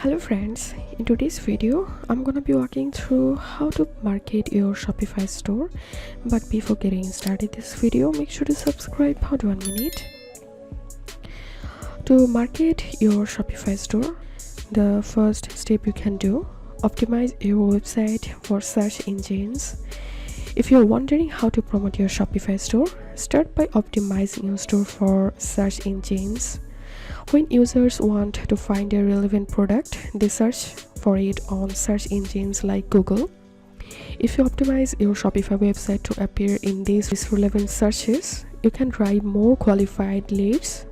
Hello friends, in today's video I'm gonna be walking through how to market your Shopify store. But before getting started this video, make sure to subscribe. Hold 1 minute. To market your Shopify store, the first step you can do, optimize your website for search engines. If you're wondering how to promote your Shopify store, start by optimizing your store for search engines. When users want to find a relevant product, they search for it on search engines like Google. If you optimize your Shopify website to appear in these relevant searches, you can drive more qualified leads.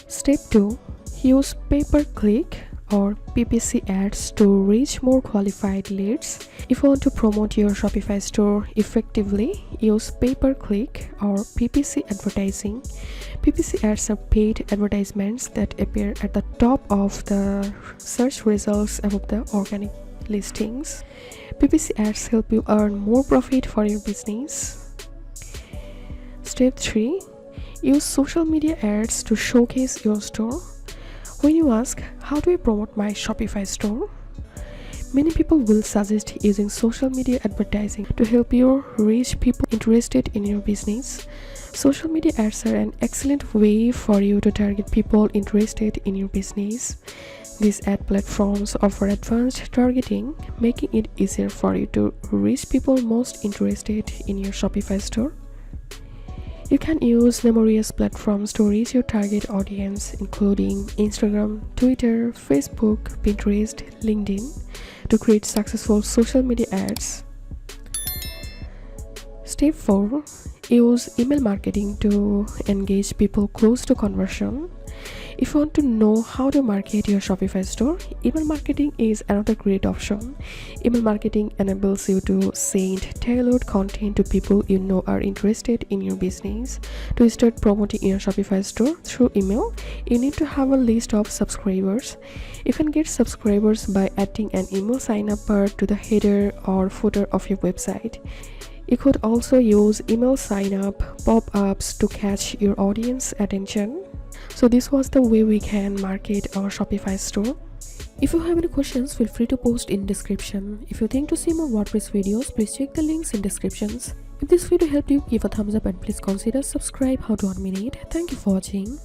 Step 2. Use pay-per-click or PPC ads to reach more qualified leads. If you want to promote your Shopify store effectively, use pay-per-click or PPC advertising. PPC ads are paid advertisements that appear at the top of the search results above the organic listings. PPC ads help you earn more profit for your business. Step 3. Use social media ads to showcase your store. When you ask, how do I promote my Shopify store? Many people will suggest using social media advertising to help you reach people interested in your business. Social media ads are an excellent way for you to target people interested in your business. These ad platforms offer advanced targeting, making it easier for you to reach people most interested in your Shopify store. You can use numerous platforms to reach your target audience, including Instagram, Twitter, Facebook, Pinterest, LinkedIn, to create successful social media ads. Step 4. Use email marketing to engage people close to conversion. If you want to know how to market your Shopify store, email marketing is another great option. Email marketing enables you to send tailored content to people you know are interested in your business. To start promoting your Shopify store through email, you need to have a list of subscribers. You can get subscribers by adding an email sign-up bar to the header or footer of your website. You could also use email sign-up pop-ups to catch your audience attention. So this was the way we can market our Shopify store. If you have any questions, feel free to post in description. If you think to see more WordPress videos, please check the links in descriptions. If this video helped you, give a thumbs up and please consider subscribe. How to 1 minute. Thank you for watching.